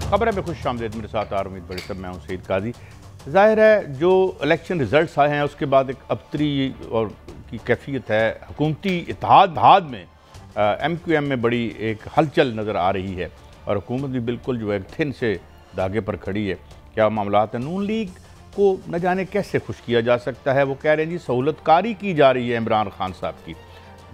खबर है मैं खुश आमदेद मेरे साथ उम्मीद बड़े सब मैं हूँ सईद काजी। ज़ाहिर है जो इलेक्शन रिजल्ट्स आए हैं उसके बाद एक अबतरी और की कैफियत है। हुकूमती इत्तेहाद में MQM में बड़ी एक हलचल नज़र आ रही है और हुकूमत भी बिल्कुल जो है थिन से धागे पर खड़ी है। क्या मामला है? नून लीग को न जाने कैसे खुश किया जा सकता है। वो कह रहे हैं जी सहूलतकारी की जा रही है इमरान खान साहब की।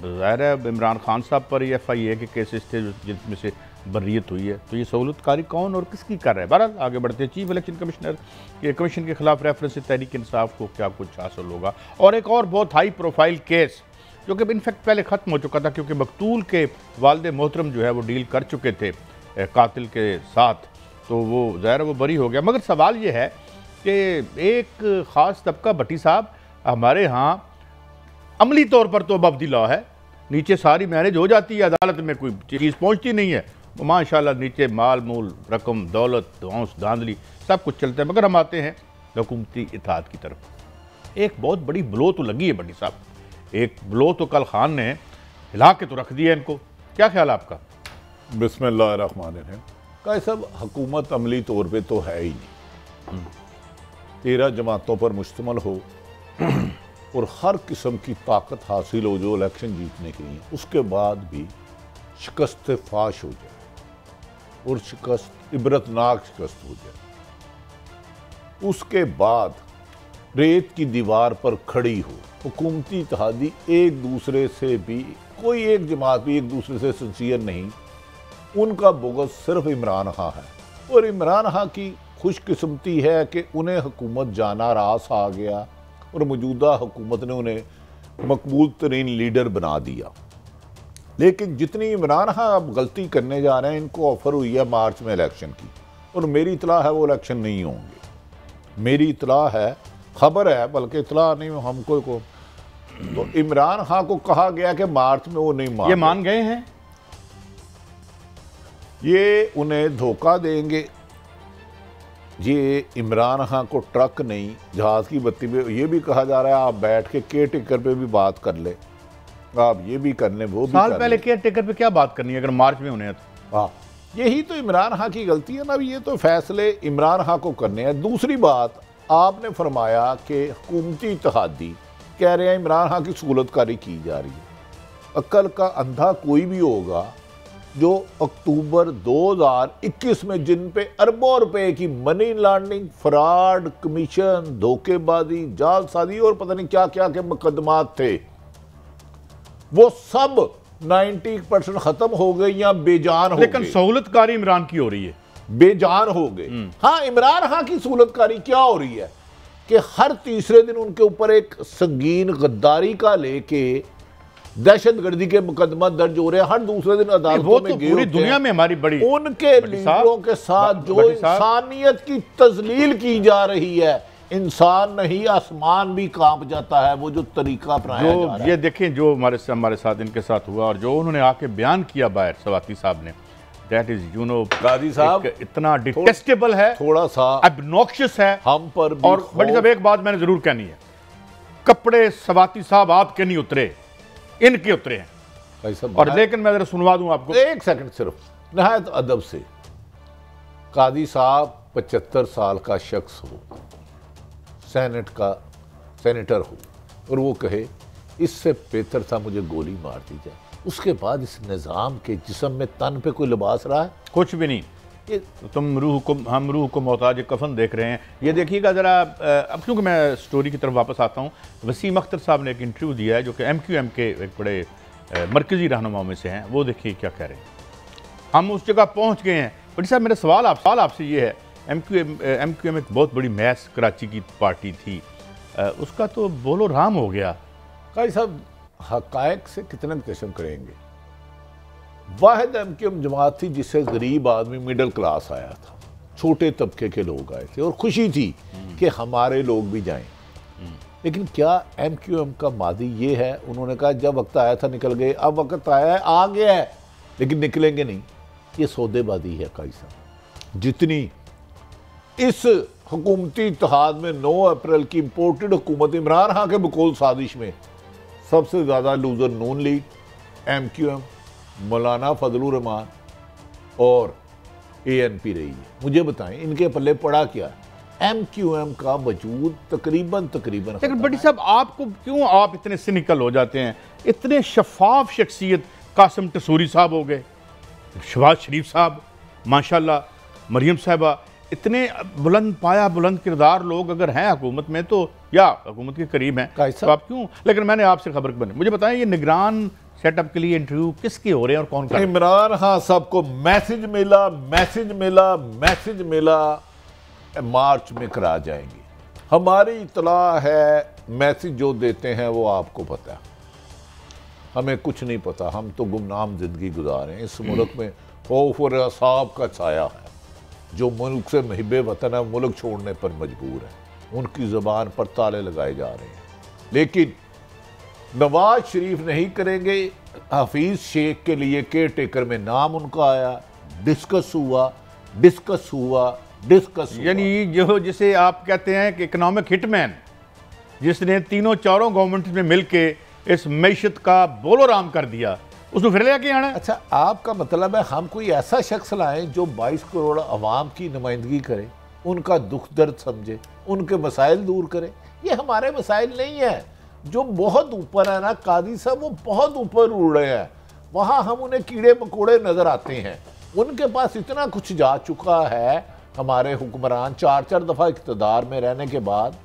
ज़ाहिर है इमरान खान साहब पर FIA के केसेस थे जिसमें से बर्रियत हुई है, तो ये सहूलतकारी कौन और किसकी कर रहा है। बहरहाल आगे बढ़ते चीफ इलेक्शन कमीशन के खिलाफ रेफरेंस से तहरीक इंसाफ को क्या कुछ हासिल होगा। और एक और बहुत हाई प्रोफाइल केस जो कि इनफैक्ट पहले ख़त्म हो चुका था क्योंकि मकतूल के वालिद मोहतरम जो है वो डील कर चुके थे कातिल के साथ, तो वो ज़ाहिर वो बरी हो गया। मगर सवाल ये है कि एक ख़ास तबका भट्टी साहब हमारे यहाँ अमली तौर पर तो अबदी लॉ है, नीचे सारी मैनेज हो जाती है, अदालत में कोई चीज़ पहुँचती नहीं है, माशाल्लाह नीचे माल मूल रकम दौलत धौंस धांधली सब कुछ चलता है। मगर हम आते हैं हुकूमती इत्तेहाद की तरफ। एक बहुत बड़ी ब्लो तो लगी है भट्टी साहब, एक ब्लो तो कल खान ने हिला के तो रख दिया इनको। क्या ख्याल है आपका? बिस्मिल्लाहिर्रहमानिर्रहीम। का सब हुकूमत अमली तौर पे तो है ही नहीं, 13 जमातों पर मुश्तमल हो और हर किस्म की ताकत हासिल हो जो इलेक्शन जीतने के लिए, उसके बाद भी शिकस्त फाश हो जाए और शिकस्त इबरतनाक शिकस्त हो जाए, उसके बाद रेत की दीवार पर खड़ी हो। हुकूमती इत्तेहादी एक दूसरे से भी, कोई एक जमात भी एक दूसरे से सिंसियर नहीं, उनका बुग़्ज़ सिर्फ इमरान खां है। और इमरान खां की खुशकिस्मती है कि उन्हें हुकूमत जाना रास आ गया और मौजूदा हुकूमत ने उन्हें मकबूल तरीन लीडर बना दिया। लेकिन जितनी इमरान खां अब गलती करने जा रहे हैं, इनको ऑफर हुई है मार्च में इलेक्शन की, और मेरी इतला है वो इलेक्शन नहीं होंगे। मेरी इतला है, खबर है बल्कि इतला नहीं हमको को, तो इमरान खां को कहा गया कि मार्च में वो नहीं ये मान गए हैं, ये उन्हें धोखा देंगे। ये इमरान खां को ट्रक नहीं जहाज़ की बत्ती पे, ये भी कहा जा रहा है आप बैठ के केयर टेकर पे भी बात कर ले, आप ये भी कर लें वो भी साल पहले केयर टेकर पे क्या बात करनी है अगर मार्च में उन्हें तो। हाँ, यही तो इमरान खां की गलती है ना। ये तो फैसले इमरान खां को करने हैं। दूसरी बात, आपने फरमाया कि हुकूमती इत्तेहादी कह रहे हैं इमरान खां की सहूलतकारी की जा रही है। अक्ल का अंधा कोई भी होगा जो अक्टूबर 2021 में जिन पे अरबों रुपए की मनी लॉन्ड्रिंग, फ्रॉड, कमीशन, धोखेबाजी, जालसाजी और पता नहीं क्या क्या के मुकदमात थे, वो सब 90% खत्म हो गए या बेजान हो गए। लेकिन सहूलतकारी इमरान की हो रही है, बेजान हो गए। हाँ, इमरान खां की सहूलतकारी क्या हो रही है कि हर तीसरे दिन उनके ऊपर एक संगीन गद्दारी का लेके दहशतगर्दी के मुकदमा दर्ज हो रहे हैं, हर दूसरे दिन अदालतों में गए। पूरी दुनिया में हमारी बड़ी उनके लीडरों के साथ जो इंसानियत की तजलील की जा रही है, इंसान नहीं आसमान भी कांप जाता है। वो जो तरीका अपनाया जा रहा है, ये देखें जो हमारे साथ इनके साथ हुआ और जो उन्होंने आके बयान किया बाहर सवाती साहब ने, दैट इज काजी साहब इतना डिटेस्टेबल है, थोड़ा सा ऑब्नॉक्शियस है हम पर भी। और बड़ी साहब एक बात मैंने जरूर कहनी है, कपड़े सवाती साहब आपके नहीं उतरे, इनके उतरे हैं। और लेकिन मैं जरा सुनवा दूं आपको, एक सेकंड सिर्फ, नहायत अदब से। कादी साहब 75 साल का शख्स हो, सेनेट का सेनेटर हो, और वो कहे इससे बेहतर था मुझे गोली मार दी जाए, उसके बाद इस निज़ाम के जिस्म में तन पे कोई लिबास रहा है? कुछ भी नहीं। ये तुम हम रूह को मोहताज कफन देख रहे हैं। ये देखिएगा ज़रा, अब क्योंकि मैं स्टोरी की तरफ वापस आता हूँ, वसीम अख्तर साहब ने एक इंटरव्यू दिया है जो कि MQM के एक बड़े मरकज़ी रहनुमाओं में से हैं। वो देखिए क्या कह रहे हैं। हम उस जगह पहुँच गए हैं। बड़ी साहब मेरा सवाल आपसे ये है, MQM एक बहुत बड़ी मैस कराची की पार्टी थी, उसका तो बोलो राम हो गया। काजी साहब हक़ाइक़ से कितना कशम करेंगे। वाहिद MQM जमात थी जिससे गरीब आदमी, मिडिल क्लास आया था, छोटे तबके के लोग आए थे और खुशी थी कि हमारे लोग भी जाएं। लेकिन क्या MQM का मादी ये है, उन्होंने कहा जब वक्त आया था निकल गए, अब वक्त आया है आ गया है लेकिन निकलेंगे नहीं। ये सौदेबाजी है काजी साहब। जितनी इस हुकूमती इत्तेहाद में 9 अप्रैल की इम्पोर्टेड हुकूमत इमरान खां के बकौल साजिश में सबसे ज़्यादा लूजर नून लीग, MQM, मौलाना फजलुर रहमान और ANP रही है। मुझे बताएं इनके पल्ले पड़ा क्या? MQM का वजूद तकरीबन लेकिन बड़ी साहब आपको क्यों आप इतने सिनिकल हो जाते हैं? इतने शफाफ शख्सियत कासिम टसूरी साहब हो गए, शहबाज शरीफ साहब, माशाल्लाह, मरियम साहिबा, इतने बुलंद पाया बुलंद किरदार लोग अगर हैं हुकूमत में तो या हुकूमत के करीब हैं तो आप क्यों? लेकिन मैंने आपसे खबर बने, मुझे बताएं ये निगरान सेटअप के लिए इंटरव्यू किसके हो रहे हैं और कौन कर? इमरान खान साहब को मैसेज मिला मार्च में करा जाएंगे। हमारी इतला है मैसेज जो देते हैं वो आपको पता है, हमें कुछ नहीं पता, हम तो गुमनाम जिंदगी गुजारे हैं। इस मुल्क में खौफ और असाब का छाया है। जो मुल्क से मुहिब्बे वतन है मुल्क छोड़ने पर मजबूर है, उनकी ज़बान पर ताले लगाए जा रहे हैं। लेकिन नवाज शरीफ नहीं करेंगे। हफीज़ शेख के लिए केयर टेकर में नाम उनका आया, डिस्कस हुआ, यानी जो जिसे आप कहते हैं कि इकोनॉमिक हिटमैन, जिसने तीनों चारों गवर्नमेंट में मिलके इस मैशत का बोलोराम कर दिया, उसको फिर लेके आना। अच्छा, आपका मतलब है हम कोई ऐसा शख्स लाएं जो 22 करोड़ अवाम की नुमाइंदगी करे, उनका दुख दर्द समझे, उनके मसाइल दूर करे? ये हमारे मसाइल नहीं है। जो बहुत ऊपर है ना कादी साहब, वो बहुत ऊपर उड़ रहे हैं, वहाँ हम उन्हें कीड़े मकोड़े नजर आते हैं। उनके पास इतना कुछ जा चुका है। हमारे हुक्मरान 4-4 दफ़ा इक़्तिदार में रहने के बाद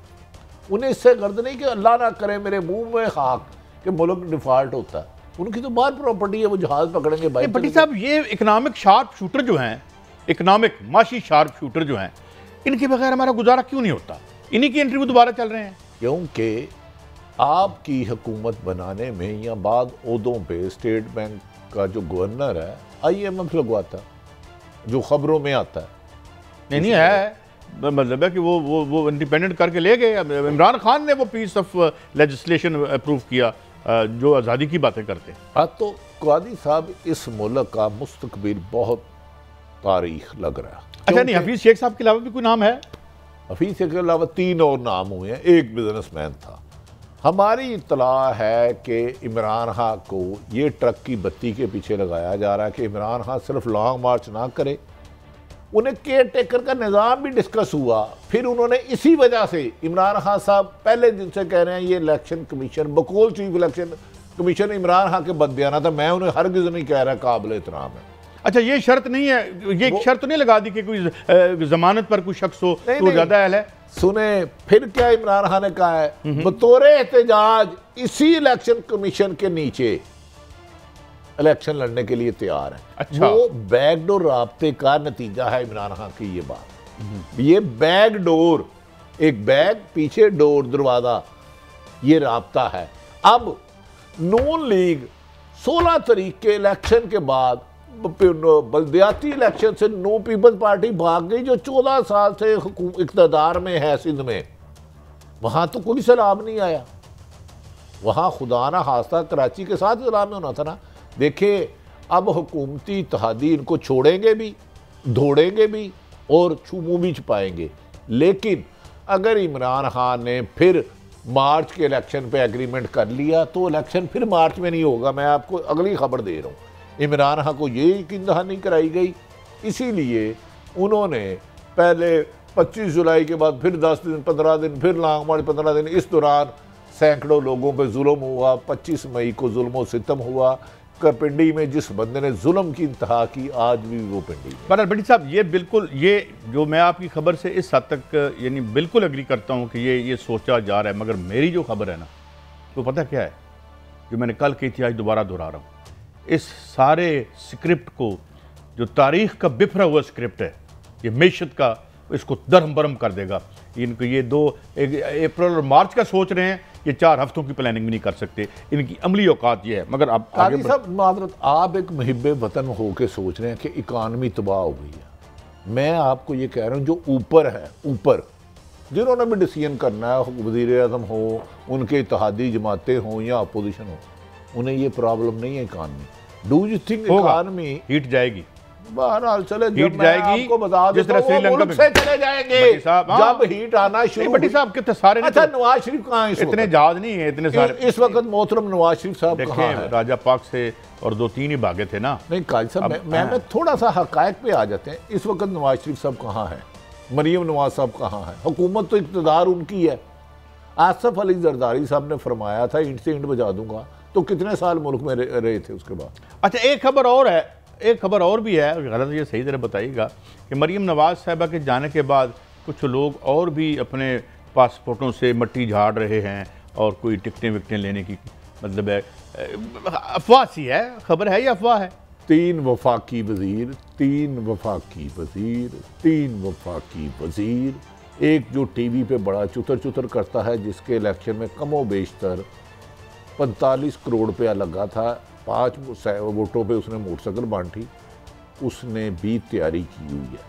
उन्हें इससे गर्द नहीं कि अल्लाह ना करे मेरे मुंह में खाक कि मुल्क डिफॉल्ट होता है। उनकी तो बाहर प्रॉपर्टी है, वो जहाज पकड़ेंगे। भाई भट्टी साहब, ये इकोनॉमिक शार्प शूटर जो हैं, इकोनॉमिक माशी शार्प शूटर जो हैं, इनके बगैर हमारा गुजारा क्यों नहीं होता? इन्हीं की इंटरव्यू दोबारा चल रहे हैं। क्योंकि आपकी हुकूमत बनाने में या बाद ओहदों पे स्टेट बैंक का जो गवर्नर है IMF लगवाता, जो खबरों में आता है। नहीं है, मतलब है कि वो इंडिपेंडेंट करके ले गए। इमरान खान ने वो पीस ऑफ लेजिस्लेशन अप्रूव किया जो आज़ादी की बातें करते हैं। हाँ, तो कादी साहब इस मुल्क का मुस्तकबिल बहुत तारीख लग रहा है। अच्छा, नहीं, हफीज़ शेख साहब के अलावा भी कोई नाम है? हफीज़ शेख के अलावा 3 और नाम हुए हैं, एक बिजनेसमैन था। हमारी इत्तला है कि इमरान खान को ये ट्रक की बत्ती के पीछे लगाया जा रहा है कि इमरान खान सिर्फ लॉन्ग मार्च ना करे, उन्हें केयर टेकर का निज़ाम भी डिस्कस हुआ। फिर उन्होंने इसी वजह से इमरान खान साहब पहले दिन से कह रहे हैं ये इलेक्शन कमीशन, बकौल chief election commission Imran Khan के बददियाना था। मैं उन्हें हरगिज़ नहीं कह रहा, काबिल एहतराम है। अच्छा, ये शर्त नहीं है, ये शर्त नहीं लगा दी कि कोई जमानत पर कोई शख्स हो तो ज़्यादा अहल है? सुने, फिर क्या इमरान खान ने कहा है, बतौर एहतजाज इसी इलेक्शन कमीशन के नीचे इलेक्शन लड़ने के लिए तैयार है। अच्छा। वो बैकडोर राब्ते का नतीजा है इमरान खान की ये बात। ये बैकडोर, एक बैग पीछे डोर, दरवाजा, ये राब्ता है। अब नून लीग 16 तारीख के इलेक्शन के बाद बल्दियाती इलेक्शन से नो पीपल्स पार्टी भाग गई, जो 14 साल से इक़्तिदार में है सिंध में। वहां तो कोई सलाम नहीं आया। वहां खुदा ना खास्ता कराची के साथ सलाम होना था ना। देखिए, अब हुकूमती इत्तेहादी इनको छोड़ेंगे भी, धोड़ेंगे भी और छूमू भी छुपाएंगे। लेकिन अगर इमरान खान ने फिर मार्च के इलेक्शन पे एग्रीमेंट कर लिया तो इलेक्शन फिर मार्च में नहीं होगा। मैं आपको अगली खबर दे रहा हूँ। इमरान खान को ये यकीन दहानी कराई गई, इसीलिए उन्होंने पहले 25 जुलाई के बाद फिर 10 दिन, 15 दिन, फिर लॉन्ग मार्च 15 दिन। इस दौरान सैकड़ों लोगों पे जुल्म हुआ। 25 मई को जुल्म सितम हुआ। पिंडी में जिस बंदे ने जुल्म की इंतहा की, आज भी वो पिंडी में। पर बड़ी साहब, ये बिल्कुल, ये जो मैं आपकी खबर से इस हद तक यानी बिल्कुल एग्री करता हूँ कि ये सोचा जा रहा है, मगर मेरी जो खबर है ना, तो पता क्या है, जो मैंने कल की थी आज दोबारा दोहरा रहा हूँ। इस सारे स्क्रिप्ट को, जो तारीख का बिफरा हुआ स्क्रिप्ट है, ये मैशत का, इसको दरम बरम कर देगा। इनको ये 2 अप्रैल और मार्च का सोच रहे हैं, ये 4 हफ्तों की प्लानिंग भी नहीं कर सकते। इनकी अमली औकात ये है। मगर अब कादी साहब, मादरत, आप एक मुहिब्बे वतन होकर सोच रहे हैं कि इकानमी तबाह हो गई है। मैं आपको ये कह रहा हूँ, जो ऊपर है, ऊपर जिन्होंने भी डिसीजन करना है, वज़ीर आज़म हो, उनके इत्तेहादी जमातें हों या अपोजिशन हो, उन्हें ये प्रॉब्लम नहीं है economy. Do you think economy hit जाएगी? बहरहाल चले, हीट जाएगी आपको बता जिस तरह श्रीलंका में से चले जाएंगे जब हीट आना शुरू। भट्टी साहब कितने सारे, अच्छा नवाज शरीफ कहाँ है? इतने जहाज नहीं है इतने सारे इस वक्त मोहतरम नवाज शरीफ साहब कहाँ है? राजा पाक से और 2-3 ही भागे थे ना। नहीं काजी साहब, मैं थोड़ा सा हकायक पे आ जाते हैं। इस वक्त नवाज शरीफ साहब कहाँ है? मरीम नवाज साहब कहाँ है? हुकूमत तो इक़्तिदार उनकी है। आसफ अली जरदारी साहब ने फरमाया था ईंट से ईंट बजा दूंगा, तो कितने साल मुल्क में रहे थे उसके बाद? अच्छा एक खबर और है, एक खबर और भी है, गलत ये सही तरह बताइएगा कि मरीम नवाज साहबा के जाने के बाद कुछ लोग और भी अपने पासपोर्टों से मट्टी झाड़ रहे हैं और कोई टिकटें विकटें लेने की, मतलब है अफवाह सी है, खबर है या अफवाह है? 3 वफाकी वजीर, 3 वफाकी वजीर, 3 वफाकी वजीर, एक जो टीवी पे बड़ा चुतर चुतर करता है, जिसके इलेक्शन में कमो बेशतर 45 करोड़ रुपया लगा था, 5 वोटों पे उसने मोटरसाइकिल बांटी, उसने भी तैयारी की हुई है।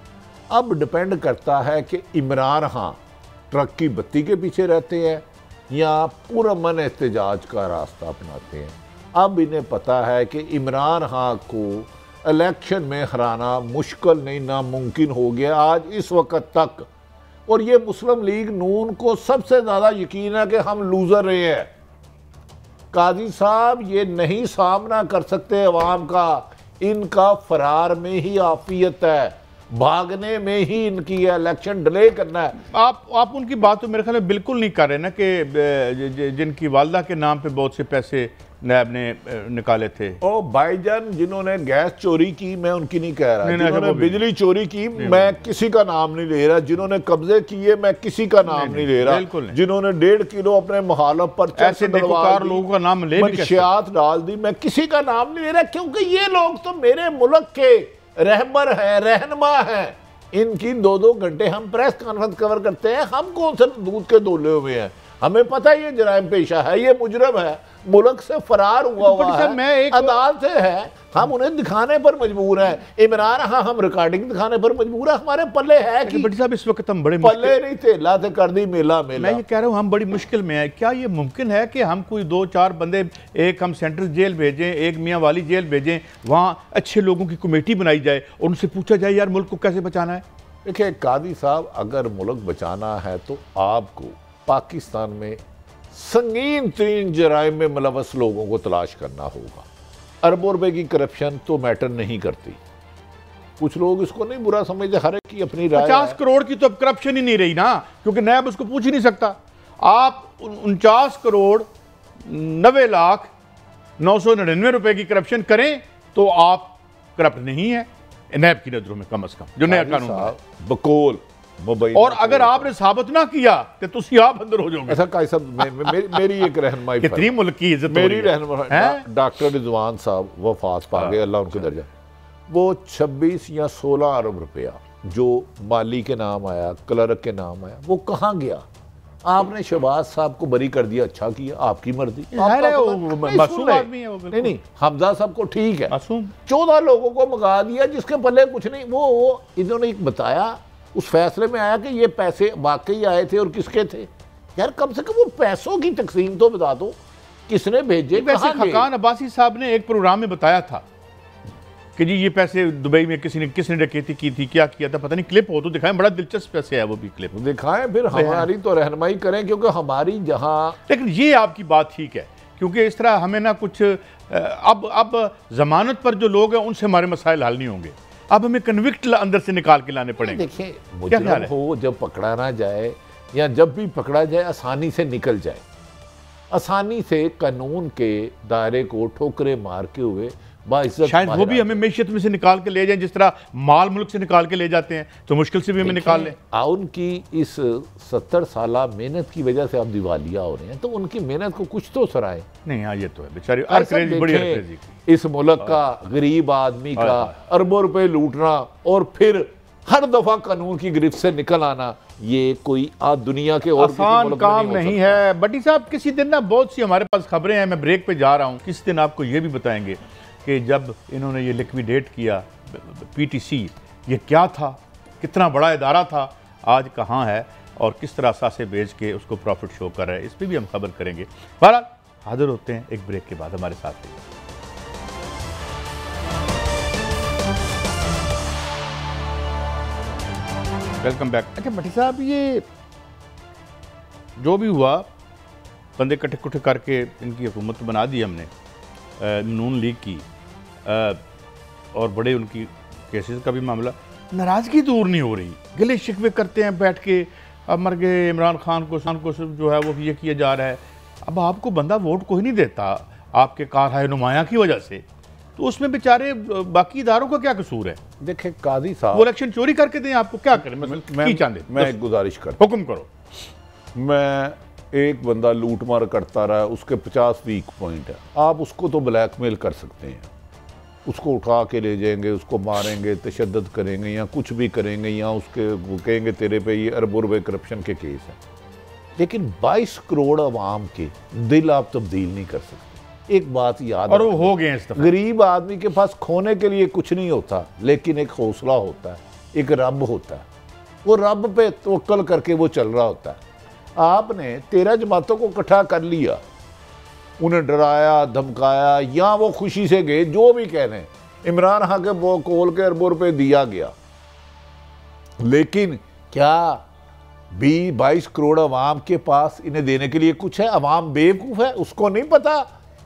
अब डिपेंड करता है कि इमरान खान ट्रक की बत्ती के पीछे रहते हैं या पुरअमन एहतजाज का रास्ता अपनाते हैं। अब इन्हें पता है कि इमरान खान को इलेक्शन में हराना मुश्किल नहीं, नामुमकिन हो गया आज इस वक्त तक। और ये मुस्लिम लीग नून को सबसे ज़्यादा यकीन है कि हम लूज़र रहे हैं। काजी साहब ये नहीं सामना कर सकते अवाम का, इनका फरार में ही आफियत है, भागने में ही इनकी है, इलेक्शन डिले करना है। आप उनकी बात तो मेरे ख्याल में बिल्कुल नहीं कर रहे ना कि जिनकी वालदा के नाम पे बहुत से पैसे नैब ने निकाले थे। ओ भाईजान, जिन्होंने गैस चोरी की मैं उनकी नहीं कह रहा, जिन्होंने बिजली चोरी की मैं किसी का नाम नहीं ले रहा, जिन्होंने कब्जे किए मैं किसी का नाम नहीं ले रहा, जिन्होंने 1.5 किलो अपने मुखालफ पर ऐसे लोगों का नाम ले मंशियात डाल दी, मैं किसी का नाम नहीं ले रहा, क्योंकि ये लोग तो मेरे मुल्क के रहबर हैं, रहनुमा हैं। इनकी 2-2 घंटे हम प्रेस कॉन्फ्रेंस कवर करते हैं, हम कौन से दूध के दोले हुए हैं? हमें पता है ये जराइम पेशा है, ये मुजरम है, मुल्क से फरार हुआ है, अदालत से है, हम उन्हें दिखाने पर मजबूर हैं। इमरान हाँ हम रिकॉर्डिंग दिखाने पर मजबूर है, हमारे पल्ले है कि भट्टी साहब इस वक्त हम बड़े पल्ले नहीं थे, लाते कर दी मेला मेला। मैं ये कह रहा हूँ हम बड़ी मुश्किल में है। क्या ये मुमकिन है कि हम कोई 2-4 बंदे, एक हम सेंट्रल जेल भेजें, एक मियाँ वाली जेल भेजें, वहाँ अच्छे लोगों की कमेटी बनाई जाए और उनसे पूछा जाए यार मुल्क को कैसे बचाना है? देखिए कादी साहब, अगर मुल्क बचाना है तो आपको पाकिस्तान में संगीन तरीन जराइम में मुलव्वस लोगों को तलाश करना होगा। अरबों रुपए की करप्शन तो मैटर नहीं करती, कुछ लोग इसको नहीं बुरा समझते, हर एक की अपनी राय। 50 करोड़ की तो अब करप्शन ही नहीं रही ना, क्योंकि नैब उसको पूछ ही नहीं सकता। आप 49 करोड़ 90 लाख 999 रुपए की करप्शन करें तो आप करप्ट नहीं है नैब की नजरों में, कम से कम जो नया कानून है। बकोल और अगर आपने साबित ना किया तो तुसी आप अंदर हो जाओगे। ऐसा काई साहब मेरी एक रहनुमाई, कितनी मुल्क की इज्जत मेरी रहनुमाई, डॉक्टर रिजवान साहब वफात पा गए, अल्लाह उनके दर्जा, वो 26 या 16 अरब रुपया जो माली के नाम आया, क्लर्क के नाम आया, वो कहाँ गया? आपने शहबाज साहब को बरी कर दिया, अच्छा किया, आपकी मर्जी। नहीं, हमजा साहब को ठीक है, 14 लोगों को मंगा दिया जिसके पल्ले कुछ नहीं। वो इन्होंने एक बताया, उस फैसले में आया कि ये पैसे वाकई आए थे और किसके थे। यार कम से कम वो पैसों की तकसीम तो बता दो, किसने भेजे? वैसे खकान अब्बासी साहब ने एक प्रोग्राम में बताया था कि जी ये पैसे दुबई में किसने डकैती की थी, क्या किया था, पता नहीं, क्लिप हो तो दिखाएं, बड़ा दिलचस्प पैसे है वो भी, क्लिप दिखाएं, फिर हमारी तो रहनुमाई करें, क्योंकि हमारी जहां। लेकिन ये आपकी बात ठीक है, क्योंकि इस तरह हमें ना कुछ अब जमानत पर जो लोग हैं उनसे हमारे मसाइल हल नहीं होंगे, अब हमें कन्विक्ट अंदर से निकाल के लाने पड़ेंगे। देखिए मुजरिम हो जब पकड़ा ना जाए या जब भी पकड़ा जाए आसानी से निकल जाए, आसानी से कानून के दायरे को ठोकरे मार के हुए बाइज्जत, शायद वो भी हमें मैशियत में से निकाल के ले जाएं, जिस तरह माल मुल्क से निकाल के ले जाते हैं, तो मुश्किल से भी हमें निकाल लें। उनकी इस 70 साल मेहनत की वजह से आप दिवालिया हो रहे हैं, तो उनकी मेहनत को कुछ तो सराहे। नहीं हाँ ये तो है बेचारी, इस मुल्क का गरीब आदमी का अरबों रुपए लूटना और फिर हर दफा कानून की गिरफ्त से निकल आना, ये कोई दुनिया के और आसान काम नहीं है। भट्टी साहब किसी दिन ना बहुत सी हमारे पास खबरें हैं, मैं ब्रेक पे जा रहा हूँ, किसी दिन आपको ये भी बताएंगे कि जब इन्होंने ये लिक्विडेट किया पीटीसी, ये क्या था, कितना बड़ा इदारा था, आज कहाँ है और किस तरह असासे बेच के उसको प्रॉफिट शो कर रहे हैं, इस पर भी हम खबर करेंगे। बहरहाल हाजिर होते हैं एक ब्रेक के बाद, हमारे साथ रहिए। Welcome back. अच्छा भट्टी साहब, ये जो भी हुआ, बंदे कट्ठे कुट्ठे करके इनकी हुकूमत बना दी हमने, नून लीग की, और बड़े उनकी केसेस का भी मामला, नाराज़गी दूर नहीं हो रही, गिले शिकवे करते हैं बैठ के, अब मर गए इमरान खान को जो है वो ये किया जा रहा है। अब आपको बंदा वोट कोई नहीं देता आपके कारहाय नुमाया की वजह से, तो उसमें बेचारे बाकी इदारों का क्या कसूर है? देखिए काजी साहब, वो इलेक्शन चोरी करके दें, आपको क्या करें? मैं एक गुजारिश कर, हुक्म करो। मैं एक बंदा लूट मार करता रहा, उसके 50 वीक पॉइंट है, आप उसको तो ब्लैकमेल कर सकते हैं, उसको उठा के ले जाएंगे, उसको मारेंगे, तशद्दुद करेंगे या कुछ भी करेंगे, या उसके वो कहेंगे तेरे पे ये अरबों रुपए करप्शन के केस हैं, लेकिन 22 करोड़ अवाम के दिल आप तब्दील नहीं कर सकते। एक बात याद, और वो हो गए इस दफा। गरीब आदमी के पास खोने के लिए कुछ नहीं होता, लेकिन एक हौसला होता है, एक रब होता है, वो रब पे तवक्कल करके वो चल रहा होता है। आपने 13 जमातों को इकट्ठा कर लिया, उन्हें डराया धमकाया, या वो खुशी से गए, जो भी कह रहे हैं, इमरान खान के वो कोल के अरबों रुपए दिया गया, लेकिन क्या 22 करोड़ अवाम के पास इन्हें देने के लिए कुछ है? अवाम बेवकूफ़ है, उसको नहीं पता।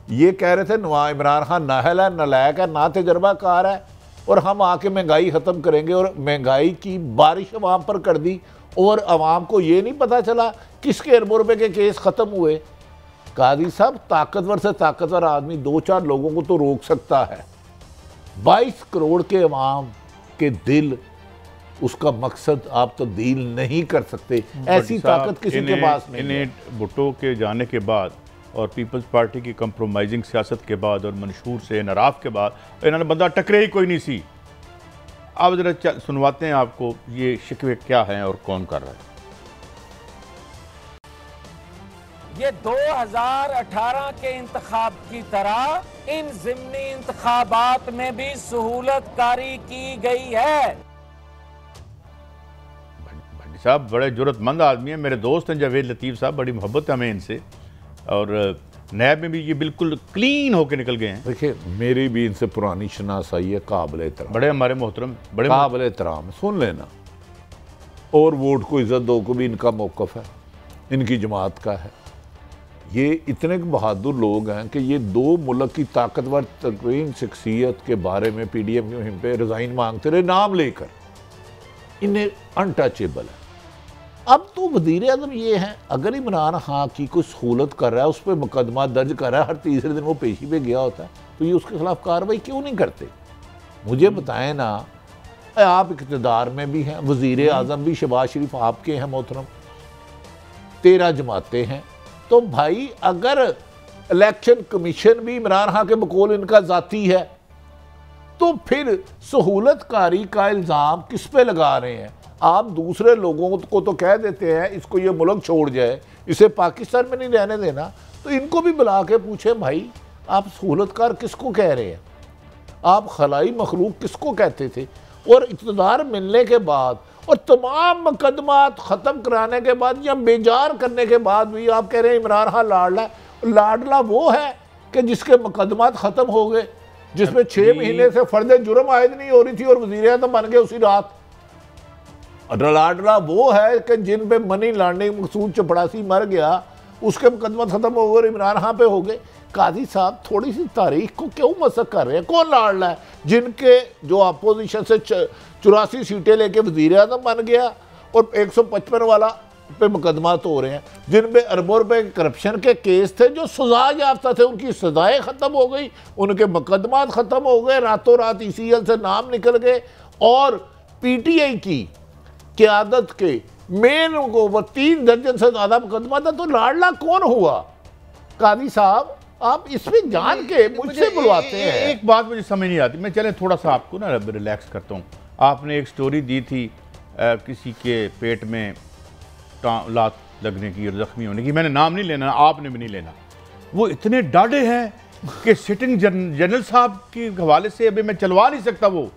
ये कह रहे थे इमरान खान नाहल है, नलायक है, ना तजर्बाकार है, और हम आके महंगाई ख़त्म करेंगे, और महंगाई की बारिश अवाम पर कर दी, और अवाम को ये नहीं पता चला किसके अरबों रुपए के केस ख़त्म हुए। काजी साहब, ताकतवर से ताकतवर आदमी 2-4 लोगों को तो रोक सकता है, 22 करोड़ के अवाम के दिल, उसका मकसद आप तब्दील नहीं कर सकते। ऐसी ताकत किसी के पास नहीं है। भुट्टो के जाने के बाद और पीपल्स पार्टी की कंप्रोमाइजिंग सियासत के बाद और मंशूर से नराफ के बाद इन्होंने बंदा टकरे ही कोई नहीं सी। आप जरा सुनवाते हैं आपको ये शिकवे क्या हैं और कौन कर रहा है। ये 2018 के इंतखाब की तरह इन ज़िमनी इंतखाबात में भी सहूलत कारी की गई है। भट्टी साहब बड़े जुर्रतमंद आदमी हैं, मेरे दोस्त हैं जावेद लतीफ़ साहब, बड़ी मोहब्बत है हमें इनसे, और नैब में भी ये बिल्कुल क्लीन होके निकल गए हैं। देखिए मेरी भी इनसे पुरानी शनासाई है, काबिल एहतराम, बड़े हमारे मोहतरम, बड़े काबिल एहतराम, सुन लेना। और वोट को इज्जत दो को भी इनका मौक़िफ़ है, इनकी जमात का है। ये इतने बहादुर लोग हैं कि ये 2 मुल्क की ताकतवर तरीन शख्सियत के बारे में PDM की मुहिम पे रिज़ाइन मांगते रहे नाम लेकर, इन्हें अनटचेबल है। अब तो वज़ीर आज़म ये हैं, अगर इमरान खान की कोई सहूलत कर रहा है, उस पर मुकदमा दर्ज कर रहा है, हर तीसरे दिन वो पेशी पे गया होता है, तो ये उसके खिलाफ कार्रवाई क्यों नहीं करते? मुझे बताएं ना, आप इक़्तिदार में भी हैं, वज़ीर आज़म भी शहबाज शरीफ आपके हैं मोहतरम, 13 जमातें हैं, तो भाई अगर इलेक्शन कमीशन भी इमरान खान के बकौल इनका ज़ाती है, तो फिर सहूलतकारी का इल्ज़ाम किस पे लगा रहे हैं? आप दूसरे लोगों को तो कह देते हैं इसको ये मुल्क छोड़ जाए, इसे पाकिस्तान में नहीं रहने देना, तो इनको भी बुला के पूछे भाई आप सहूलतकार किसको कह रहे हैं? आप खलाई मखलूक किसको कहते थे? और इक़्तिदार मिलने के बाद और तमाम मुकदमात ख़त्म कराने के बाद या बेजार करने के बाद भी आप कह रहे हैं इमरान खान लाडला। लाडला वो है कि जिसके मुकदमात ख़त्म हो गए, जिसमें 6 महीने से फर्द जुर्म आयद नहीं हो रही थी और वज़ीर आज़म बन गए उसी रात। लाडला वो है कि जिन पे मनी लॉन्ड्रिंग मकसूद चपड़ासी मर गया, उसके मुकदमा ख़त्म हो गए और इमरान खान पे हो गए। काजी साहब थोड़ी सी तारीख को क्यों मसक कर रहे हैं? कौन लाडला है? जिनके जो अपोजिशन से 84 सीटें लेके वज़ीर आज़म बन गया और 155 वाला पे मुकदमा तो हो रहे हैं, जिन पे अरबों रुपए करप्शन के केस थे, जो सजा याफ्ता थे, उनकी सजाएं ख़त्म हो गई, उनके मुकदमा ख़त्म हो गए, रातों रात ECL से नाम निकल गए, और PTI की क़यादत के मेन को 3 दर्जन से ज़्यादा मुकदमा था। तो लाडला कौन हुआ? काजी साहब आप इसमें जान के मुझसे बुलवाते हैं। एक बात मुझे समझ नहीं आती, मैं चले थोड़ा सा आपको ना रिलैक्स करता हूँ। आपने एक स्टोरी दी थी किसी के पेट में लात लगने की और ज़ख्मी होने की, मैंने नाम नहीं लेना, आपने भी नहीं लेना। वो इतने डाढ़े हैं कि सिटिंग जनरल साहब के हवाले से अभी मैं चलवा नहीं सकता। वो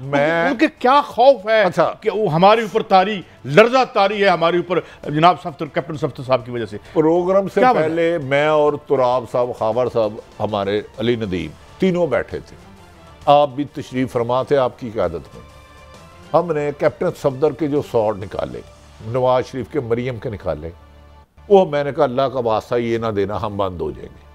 मैं उनके क्या खौफ है? अच्छा, कि वो हमारे ऊपर तारी लर्जा तारी है हमारे ऊपर जनाब सफ्तर, कैप्टन सफ्तर साहब की वजह से। प्रोग्राम से पहले मैं और तुराब साहब, खावर साहब, हमारे अली नदीम तीनों बैठे थे, आप भी तशरीफ फरमा थे आपकी क़यादत में। हमने कैप्टन सफदर के जो स्वॉर्ड निकाले, नवाज शरीफ के मरियम के निकाले, वो मैंने कहा अल्लाह का वास्ता ये ना देना हम बंद हो जाएंगे।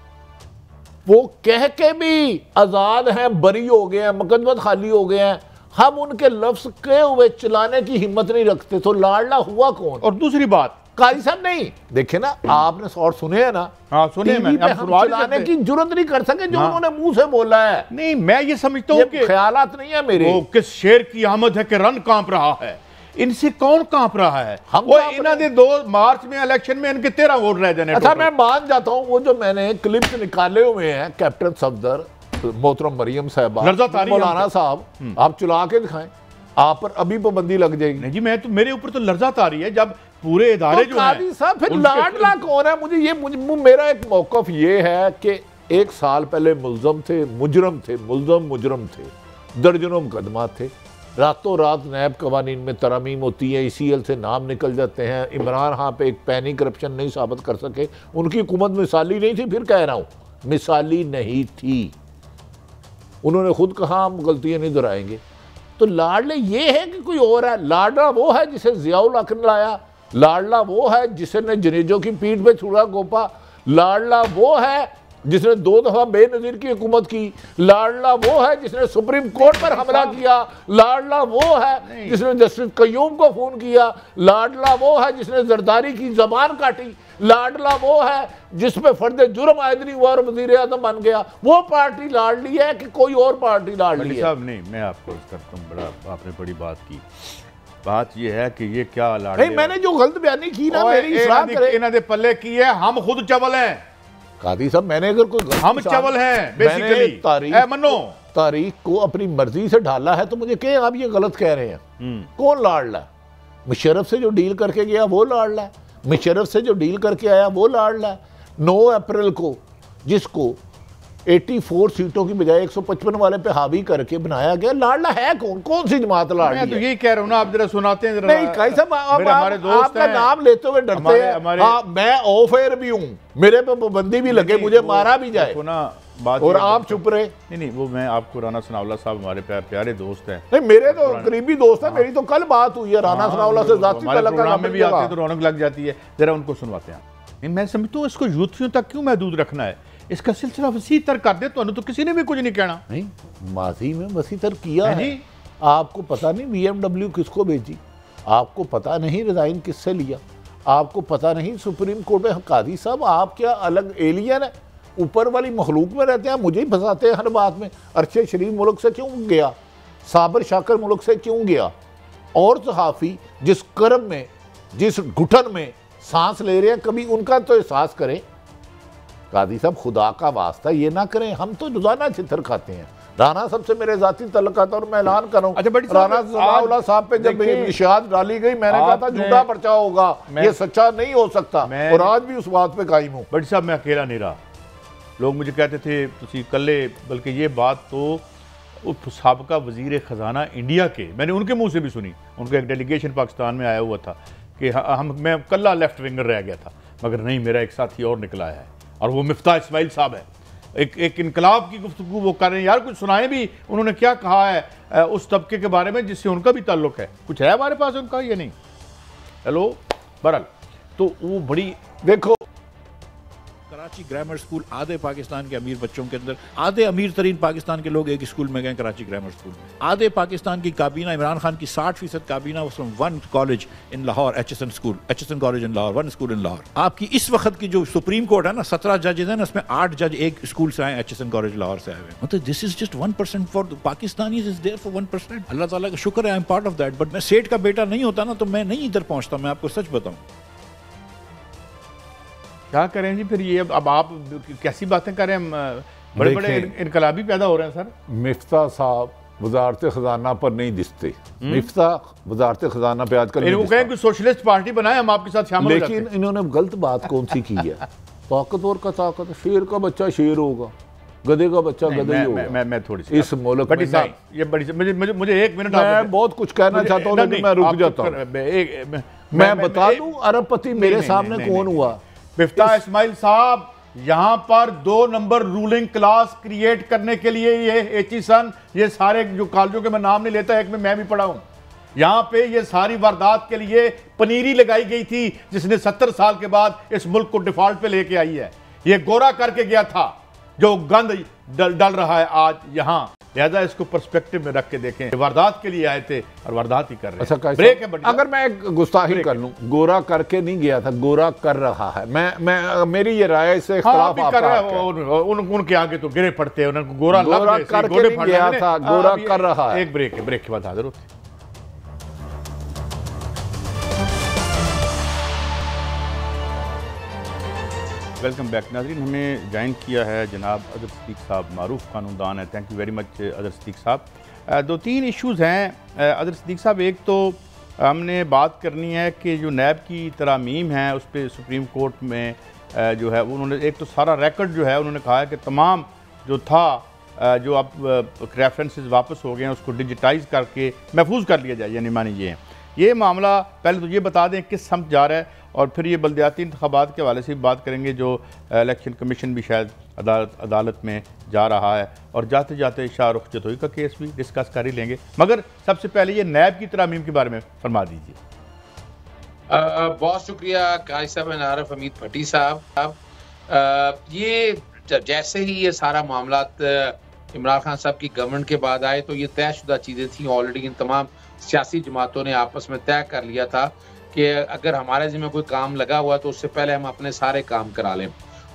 वो कह के भी आज़ाद हैं, बरी हो गए हैं, मुकदमत खाली हो गए हैं, हम उनके लफ्ज के हुए चलाने की हिम्मत नहीं रखते। तो लाडला हुआ कौन? और दूसरी बात, काजी साहब नहीं देखे ना, आपने शॉर्ट सुने हैं ना? हाँ सुने, हम चलाने की जरूरत नहीं कर सके जो उन्होंने मुंह से बोला है। नहीं, मैं ये समझता हूँ कि ख्यालात नहीं है मेरे। वो किस शेर की आमद है कि रन कांप रहा है, इनसे कौन कांप रहा है? हम वो इन्होंने 2 मार्च में इलेक्शन में इनके 13 वोट रह जाने। अच्छा मैं मान जाता हूँ, वो जो मैंने क्लिप्स निकाले हुए हैं कैप्टन सफदर, मोहतरम मरियम साहब, मौलाना साहब, आप चला के दिखाएं, आप पर अभी पाबंदी लग जाएगी। नहीं जी, मैं तो, मेरे ऊपर तो लर्ज़त आ रही है जब पूरे इदारे जो हैं। साहब फिर लाडला कौन है? मुझे मेरा एक मौकफ ये है कि 1 साल पहले मुल्जम थे, मुजरम थे, मुजरम थे, दर्जनों मुकदमा थे, रातों रात नैब कवानीन में तरमीम होती है, ECL से नाम निकल जाते हैं। इमरान खान पे एक पैनी करप्शन नहीं साबित कर सके, उनकी हुकूमत मिसाली नहीं थी, फिर कह रहा हूँ मिसाली नहीं थी, उन्होंने खुद कहा हम गलतियाँ नहीं दोहराएंगे। तो लाडले ये है कि कोई और है? लाडला वो है जिसे जियाउल हक ने लाया, लाडला वो है जिसने जनेजों की पीठ पे छुरा गोपा, लाडला वो है जिसने 2 दफा बेनजीर की हुकूमत की, लाडला वो है जिसने सुप्रीम कोर्ट पर हमला किया, लाडला वो है जिसने जस्टिस कयूम को फोन किया, लाडला वो है जिसने जरदारी की जबान काटी, लाडला वो है जिसमें फर्द जुर्म आयद नहीं हुआ और वजीर आजम बन गया। वो पार्टी लाडली है कि कोई और पार्टी लाडली है? साहब नहीं, मैं आपको करता हूँ, बड़ा आपने बड़ी बात की। बात यह है कि ये क्या लाडली, नहीं मैंने जो गलत बयानी की ना, मेरी इस्लाह करें। इन्होंने पल्ले की है, हम खुद चवल हैं कादी साहब। मैंने अगर कोई हम चवल हैं बेसिकली, तारीख को अपनी मर्जी से ढाला है तो मुझे कहें आप ये गलत कह रहे हैं। कौन लाडला? मुशर्रफ से जो डील करके गया वो लाडला है, मुशर्रफ से जो डील करके आया वो लाडला है। 9 अप्रैल को जिसको 84 सीटों की बजाय 155 वाले पे हावी करके बनाया गया, लाडला है कौन? कौन सी जमात लाडली है? मैं तो यही कह रहा हूं ना, आप जरा सुनाते हैं। नहीं काई साहब, हमारे दोस्त आपका नाम लेते हुए डरते हैं। हाँ, मैं ऑफ एयर भी हूँ, मेरे पे पाबंदी भी लगे, मुझे मारा भी जाए और आप चुप रहे। नहीं, वो मैं आपको राना सनाउल्लाह साहब हमारे प्यारे दोस्त हैं। नहीं मेरे तो करीबी दोस्त हैं, मेरी तो कल बात हुई है राना सनाउल्लाह से, जाती प्रोग्राम में भी आते हैं तो रौनक लग जाती है। जरा उनको सुनवाते हैं। मैं समझता हूँ इसको यूथियों तक क्यों महदूद रखना है? इसका सिलसिला वसी तर कर दे, तो किसी ने भी कुछ नहीं कहना। नहीं, माजी में वसी तर किया है। आपको पता नहीं BMW किसको भेजी, आपको पता नहीं रिजाइन किससे लिया, आपको पता नहीं सुप्रीम कोर्ट में। कादी साहब आप क्या अलग एलियन है, ऊपर वाली मखलूक में रहते हैं, मुझे ही फंसाते हैं हर बात में। अरशद शरीफ मुल्क से क्यों गया, साबर शाकर मुल्क से क्यों गया? और सहाफ़ी जिस कर्म में, जिस घुटन में सांस ले रहे हैं, कभी उनका तो एहसास करें। कादी साहब खुदा का वास्ता ये ना करें, हम तो रोजाना चित्र खाते हैं। राना साहब से मेरे जाती तल्लुकात, और मैं ऐलान करूं, राना सनाउल्लाह साहब पे जब मेरी निशात डाली गई, मैंने कहा था झूठा पर्चा होगा, ये सच्चा नहीं हो सकता, और आज भी उस बात पे कायम हूं। बड़ी साहब मैं अकेला नहीं रहा, लोग मुझे कहते थे तुसी कल्ले, बल्कि ये बात तो साबका वजीर खजाना इंडिया के, मैंने उनके मुंह से भी सुनी, उनका एक डेलीगेशन पाकिस्तान में आया हुआ था कि मैं कल्ला लेफ्ट विंगर रह गया था, मगर नहीं, मेरा एक साथी और निकला है और वो मिफ्ताह इस्माइल साहब है। एक इनकलाब की गुफ्तगू वो कर रहे हैं। यार कुछ सुनाए भी, उन्होंने क्या कहा है उस तबके के बारे में जिससे उनका भी ताल्लुक है, कुछ है हमारे पास उनका या नहीं? हेलो बहरहाल, तो वो बड़ी देखो, कराची ग्रामर स्कूल, आधे पाकिस्तान के अमीर बच्चों के अंदर, आधे अमीर तरीन पाकिस्तान के लोग एक स्कूल में गए, कराची ग्रामर स्कूल में। आधे पाकिस्तान की काबीना, इमरान खान की 60% काबीना from 1 college in Lahore, HSN school, HSN college in Lahore, 1 school इन लाहौर। आपकी इस वक्त की जो सुप्रीम कोर्ट है ना, 17 जजेस हैं ना, उसमें 8 जज एक स्कूल से आए, एचएसएन कॉलेज लाहौर से आए हुए। मतलब this is just 1% for Pakistanis is there for 1%। अल्लाह ताला का शुक्र है, I am part of that. But मैं सेठ का बेटा नहीं होता ना, तो मैं नहीं इधर पहुंचता, मैं आपको सच बताऊं। क्या करें जी फिर ये? अब आप कैसी बातें करें, बड़े बड़े इनकलाबी पैदा हो रहे हैं सर। मिफ्ताह साहब वजारत खजाना पर नहीं दिसते, मिफ्ताह वजारत खजाना पे आजकल वो कहें कि सोशलिस्ट पार्टी बनाए, हम आपके साथ शामिल हो जाते हैं। लेकिन इन्होंने गलत बात कौन सी की है? ताकतवर का ताकत, शेर का बच्चा शेर होगा, गधे का बच्चा गधा ही होगा। मैं थोड़ी सी इस मुल्क में ये बड़ी मुझे 1 मिनट, मैं बहुत कुछ कहना चाहता हूँ लेकिन मैं रुक जाता हूँ। मैं बता दूं अरबपति मेरे सामने कौन हुआ? मिफ्ताह इस्माइल साहब। यहाँ पर 2 नंबर रूलिंग क्लास क्रिएट करने के लिए ये एचईसन, ये सारे जो कॉलेजों के मैं नाम नहीं लेता, एक में मैं भी पढ़ा हूँ, यहाँ पे ये सारी वारदात के लिए पनीरी लगाई गई थी जिसने 70 साल के बाद इस मुल्क को डिफॉल्ट पे लेके आई है। ये गोरा करके गया था जो गंद डल रहा है आज यहाँ। लिहाजा इसको पर्सपेक्टिव में रख के देखें। वारदात के लिए आए थे और वारदात ही कर रहे हैं। अच्छा, ब्रेक है बढ़िया। अगर मैं एक गुस्ताखी कर लूं, गोरा करके नहीं गया था, गोरा कर रहा है। मैं मेरी ये राय इससे इख्तिलाफ आपका है। उनके आगे तो गिरे पड़ते हैं, उनको गोरा करके नहीं गया था, गोरा कर रहा है। एक ब्रेक है, ब्रेक के बाद हाजिर होते हैं। वेलकम बैक नाज़रीन। हमें ज्वाइन किया है जनाब अदर सिद्दीक साहब, मारूफ कानूनदान है। थैंक यू वेरी मच अदर सिद्दीक साहब। दो तीन इश्यूज़ हैं अदर सिद्दीक साहब। एक तो हमने बात करनी है कि जो नैब की तरामीम है उस पर सुप्रीम कोर्ट में जो है उन्होंने एक तो सारा रिकॉर्ड जो है उन्होंने कहा है कि तमाम जो था जो अब रेफरेंसेस वापस हो गए हैं उसको डिजिटाइज करके महफूज कर लिया जाए, यानी मानी ये मामला पहले तो ये बता दें किस समझ जा रहा है, और फिर ये बल्दियाती इंतखाबात के हवाले से भी बात करेंगे जो इलेक्शन कमीशन भी शायद अदालत में जा रहा है, और जाते जाते शाहरुख जतोई का केस भी डिस्कस कर ही लेंगे। मगर सबसे पहले ये नैब की तरामीम के बारे में फरमा दीजिए। बहुत शुक्रिया काजी साहब, आरिफ हमीद भट्टी साहब। ये जैसे ही ये सारा मामला इमरान खान साहब की गवर्नमेंट के बाद आए तो ये तयशुदा चीज़ें थी। ऑलरेडी इन तमाम सियासी जमातों ने आपस में तय कर लिया था कि अगर हमारे जिम्मे कोई काम लगा हुआ तो उससे पहले हम अपने सारे काम करा लें।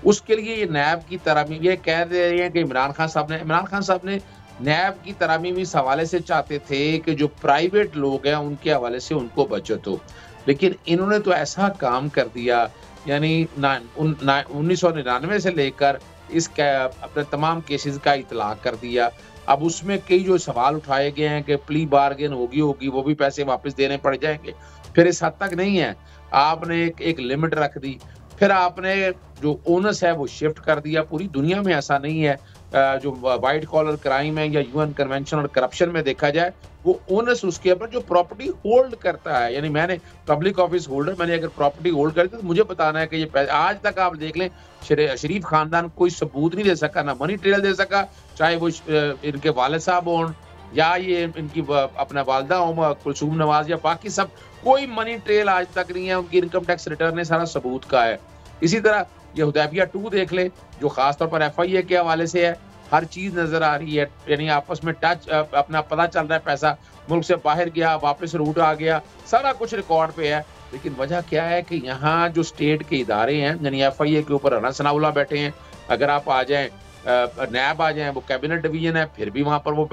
उसके लिए ये नैब की तरामीम ये कह दे रही है कि इमरान खान साहब ने नैब की तरामीम इस हवाले से चाहते थे कि जो प्राइवेट लोग हैं उनके हवाले से उनको बचत हो, लेकिन इन्होंने तो ऐसा काम कर दिया, यानी 1999 से लेकर इसका अपने तमाम केसेस का इतलाक कर दिया। अब उसमें कई जो सवाल उठाए गए हैं कि प्ली बार्गेन होगी वो भी पैसे वापस देने पड़ जाएंगे, फिर इस हद तक नहीं है। आपने एक लिमिट रख दी, फिर आपने जो ओनस है वो शिफ्ट कर दिया। पूरी दुनिया में ऐसा नहीं है, जो वाइट कॉलर क्राइम है या यूएन कन्वेंशन और करप्शन में देखा जाए वो ओनस उसके ऊपर जो प्रॉपर्टी होल्ड करता है, यानी मैंने पब्लिक ऑफिस होल्डर, मैंने अगर प्रॉपर्टी होल्ड कर दी तो मुझे बताना है कि ये पैसे। आज तक आप देख लें शरीफ खानदान कोई सबूत नहीं दे सका, ना मनी ट्रेल दे सका, चाहे वो इनके वालिद साहब हों या ये इनकी अपना वालदा हो कुलसूम नवाज या बाकी सब, कोई मनी ट्रेल आज तक नहीं है। उनकी इनकम टैक्स रिटर्न सारा सबूत का है। इसी तरह ये हुदैबिया 2 देख ले जो खासतौर पर FIA के हवाले से है, हर चीज नजर आ रही है, यानी आपस में टच अपना पता चल रहा है, पैसा मुल्क से बाहर गया वापस रूट आ गया, सारा कुछ रिकॉर्ड पे है। लेकिन वजह क्या है कि यहाँ जो स्टेट के इदारे हैं, यानी FIA के ऊपर राना सनाउल्लाह बैठे हैं। अगर आप आ जाएं नैब आ जाएं, वो कैबिनेट डिवीजन है, फिर भी वहां पर वो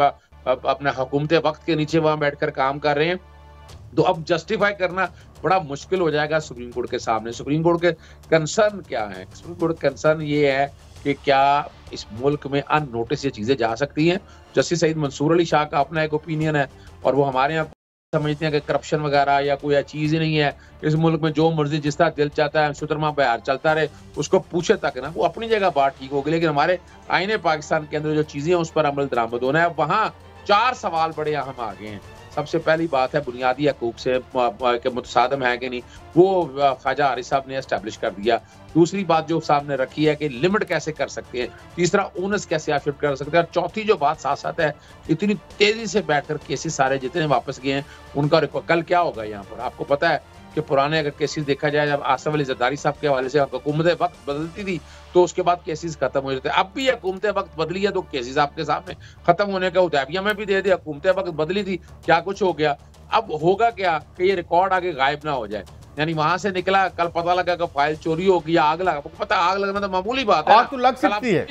अपने हुकूमत वक्त के नीचे वहां बैठकर काम कर रहे हैं। तो अब जस्टिफाई करना बड़ा मुश्किल हो जाएगा सुप्रीम कोर्ट के सामने। सुप्रीम कोर्ट के कंसर्न क्या है? सुप्रीम कोर्ट कंसर्न ये है कि क्या इस मुल्क में अननोटिस ये चीजें जा सकती हैं। जस्टिस सईद मंसूर अली शाह का अपना एक ओपिनियन है, और वो हमारे यहाँ समझते हैं कि करप्शन वगैरह या कोई चीज ही नहीं है। इस मुल्क में जो मर्जी जिस तरह दिल चाहता है शुतरमा बहार चलता रहे, उसको पूछे तक ना, वो अपनी जगह बात ठीक होगी। लेकिन हमारे आईने पाकिस्तान के अंदर जो चीजें हैं उस पर अमल दरामद होना है। वहाँ 4 सवाल बड़े अहम आ गए हैं। सबसे पहली बात है बुनियादी हकूक से के मुतसादम है कि नहीं, वो ख्वाजा आरिफ साहब ने एस्टैब्लिश कर दिया। दूसरी बात जो सामने रखी है कि लिमिट कैसे कर सकते हैं, तीसरा ओनस कैसे आप शिफ्ट कर सकते हैं, और चौथी जो बात साथ साथ है, इतनी तेजी से बैठकर केसेस सारे जितने वापस गए हैं उनका कल क्या होगा यहाँ पर। आपको पता है कि पुराने अगर केसेस देखा जाए, जब आसफ अली जरदारी साहब के हवाले से हुकूमत वक्त बदलती थी तो उसके बाद केसेस खत्म हो जाते। अब भी हुकूमत वक्त बदली है तो केसेस आपके सामने खत्म होने का हुदैबिया में भी दे दिया। हुकूमत वक्त बदली थी, क्या कुछ हो गया। अब होगा क्या कि ये रिकॉर्ड आगे गायब ना हो जाए, यानी वहां से निकला, कल पता लगा कि फाइल चोरी हो गई, आग लगा। पता आग लगना तो मामूली बात है, आग तो लग सकती है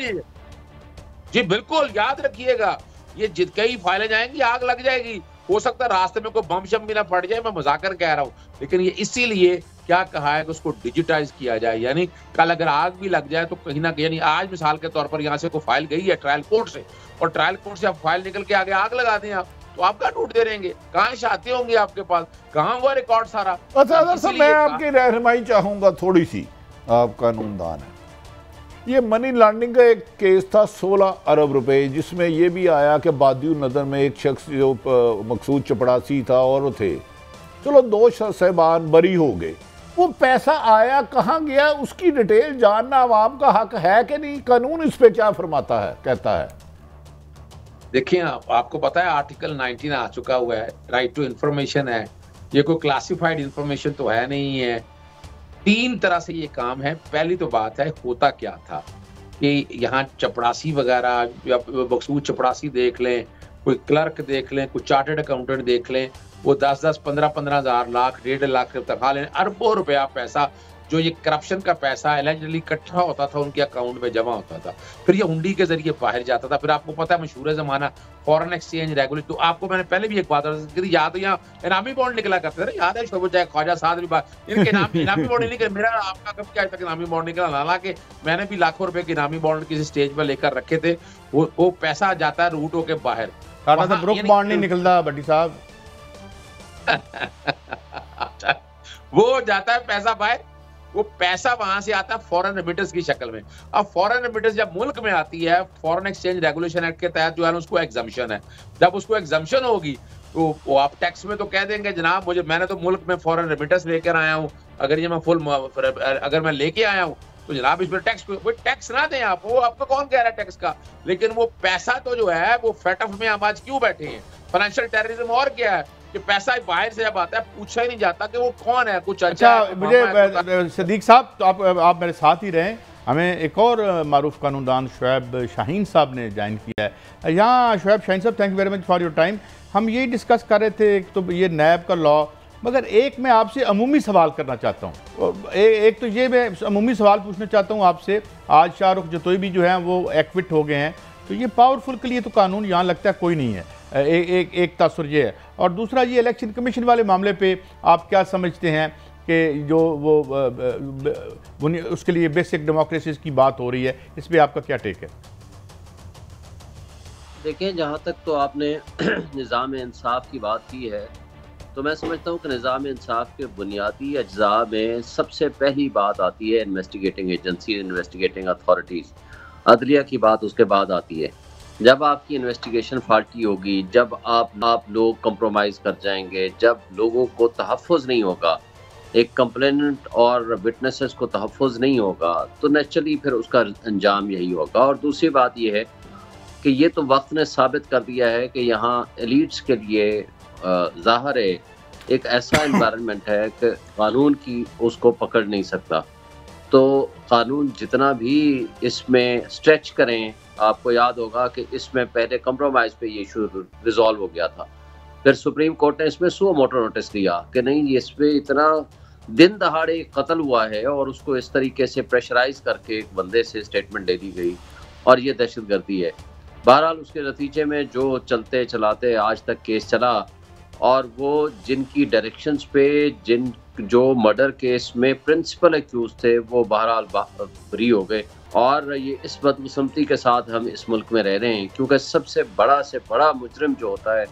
जी, बिल्कुल याद रखिएगा। ये कई फाइलें जाएंगी, आग लग जाएगी। हो सकता है रास्ते में कोई बम शम भी ना फट जाए, मैं मजाकर कह रहा हूँ। लेकिन ये इसीलिए क्या कहा है कि उसको डिजिटाइज किया जाए, यानी कल अगर आग भी लग जाए तो कहीं ना कहीं, यानी आज मिसाल के तौर पर यहाँ से कोई फाइल गई है ट्रायल कोर्ट से, और ट्रायल कोर्ट से आप फाइल निकल के आगे आग लगा दें आप, तो आप कहाँ ढूंढते रहेंगे, कहाँ शाते होंगे आपके पास, कहाँ हुआ रिकॉर्ड सारा। अच्छा अदर साहब, मैं आपकी रहनुमाई चाहूंगा थोड़ी सी, आप कानूनदान है। ये मनी लॉन्ड्रिंग का एक केस था 16 अरब रुपए, जिसमें यह भी आया कि बादियू नदर में एक शख्स जो मकसूद चपड़ासी था और वो थे, चलो 2 साहबान बरी हो गए। वो पैसा आया कहाँ गया उसकी डिटेल जानना आवाम का हक है कि नहीं? कानून इस पे क्या फरमाता है, कहता है? देखिए आपको पता है आर्टिकल 19 आ चुका हुआ है, राइट टू इंफॉर्मेशन है, ये कोई क्लासिफाइड इंफॉर्मेशन तो है नहीं है। 3 तरह से ये काम है। पहली तो बात है होता क्या था कि यहाँ चपरासी वगैरह या बखसूस चपरासी देख लें, कोई क्लर्क देख लें, कोई चार्टर्ड अकाउंटेंट देख लें, वो 10-10, 15-15 हज़ार, लाख, 1.5 लाख तनख्वाह लें, अरबों रुपया पैसा जो ये करप्शन का पैसा एलिजिबली इकट्ठा होता था उनके अकाउंट में जमा होता था, फिर ये हुंडी के जरिए बाहर जाता था। फिर आपको पता है मशहूर जमाना फॉरेन एक्सचेंज रेगुलेट, तो आपको मैंने पहले भी एक बात याद तो यहाँ इनामी बॉन्ड निकला करते थे, याद है शोभा चाहे ख्वाजा साहब भी बात, इनके इनामी बॉन्ड निकले, मेरा आपका कब क्या तक इनामी बॉन्ड निकला, हालांकि मैंने भी लाखों रुपए के इनामी बॉन्ड किसी स्टेज पर लेकर रखे थे, वो पैसा जाता है रूट होके बाहर, ब्रुक बॉन्ड नहीं निकलता भट्टी साहब। वो जाता है पैसा बाहर, वो पैसा वहां से आता है फॉरेन रेमिटेंस की शक्ल में। अब फॉरेन रेमिटेंस जब मुल्क में आती है, फॉरेन एक्सचेंज रेगुलेशन एक्ट के तहत जो है उसको एग्जम्पशन है, जब उसको एग्जम्पशन होगी तो वो आप टैक्स में तो कह देंगे जनाब मैंने तो मुल्क में फॉरेन रेमिटेंस लेकर आया हूँ, अगर ये मैं अगर मैं लेके आया हूँ तो जनाब इस पर टैक्स ना दें आप, वो आपको कौन कह रहा है टैक्स का, लेकिन वो पैसा तो जो है वो फेटफ में हम आज क्यों बैठे हैं। फाइनेंशियल टेररिज्म और क्या है कि पैसा बाहर से जब आता है पूछा ही नहीं जाता कि वो कौन है, कुछ अच्छा मुझे सदीक साहब तो आप मेरे साथ ही रहें, हमें एक और मारूफ कानूनदान शुएब शाहीन साहब ने ज्वाइन किया है यहाँ। शुएब शाहीन साहब, thank you very much for your time. हम यही डिस्कस कर रहे थे एक तो ये नैब का लॉ, मगर एक मैं आपसे अमूमी सवाल करना चाहता हूँ। एक तो ये मैं अमूमी सवाल पूछना चाहता हूँ आपसे, आज शाहरुख जतोई भी जो है वो एक्विट हो गए हैं, तो ये पावरफुल के लिए तो कानून यहाँ लगता है कोई नहीं है, एक तासुर ये है। और दूसरा ये इलेक्शन कमीशन वाले मामले पे आप क्या समझते हैं कि जो वो उसके लिए बेसिक डेमोक्रेसीज की बात हो रही है, इस पर आपका क्या टेक है? देखें, जहाँ तक तो आपने निज़ाम इंसाफ की बात की है, तो मैं समझता हूँ कि निज़ाम इंसाफ के बुनियादी अज्जा में सबसे पहली बात आती है इन्वेस्टिगेटिंग एजेंसी, इन्वेस्टिगेटिंग अथॉरिटीज़, अदलिया की बात उसके बाद आती है। जब आपकी इन्वेस्टिगेशन फाल्टी होगी, जब आप लोग कंप्रोमाइज़ कर जाएंगे, जब लोगों को तहफ़्फ़ुज़ नहीं होगा, एक कंप्लेनेंट और विटनेसेस को तहफ़्फ़ुज़ नहीं होगा, तो नेचुरली फिर उसका अंजाम यही होगा। और दूसरी बात यह है कि ये तो वक्त ने साबित कर दिया है कि यहाँ एलिट्स के लिए ज़ाहिर है एक ऐसा एनवायरनमेंट है कि कानून की उसको पकड़ नहीं सकता। तो कानून जितना भी इसमें स्ट्रेच करें, आपको याद होगा कि इसमें पहले कंप्रोमाइज़ पे ये इशू रिजॉल्व हो गया था, फिर सुप्रीम कोर्ट ने इसमें सो मोटो नोटिस दिया कि नहीं, इस पर इतना दिन दहाड़े कत्ल हुआ है और उसको इस तरीके से प्रेशराइज करके एक बंदे से स्टेटमेंट ले दी गई और ये दहशतगर्दी है। बहरहाल उसके नतीजे में जो चलते चलाते आज तक केस चला, और वो जिनकी डायरेक्शंस पे जो मर्डर केस में प्रिंसिपल एक्यूज थे वो बहरहाल फ्री हो गए। और ये इस बदकिस्मती के साथ हम इस मुल्क में रह रहे हैं, क्योंकि सबसे बड़ा से बड़ा मुजरिम जो होता है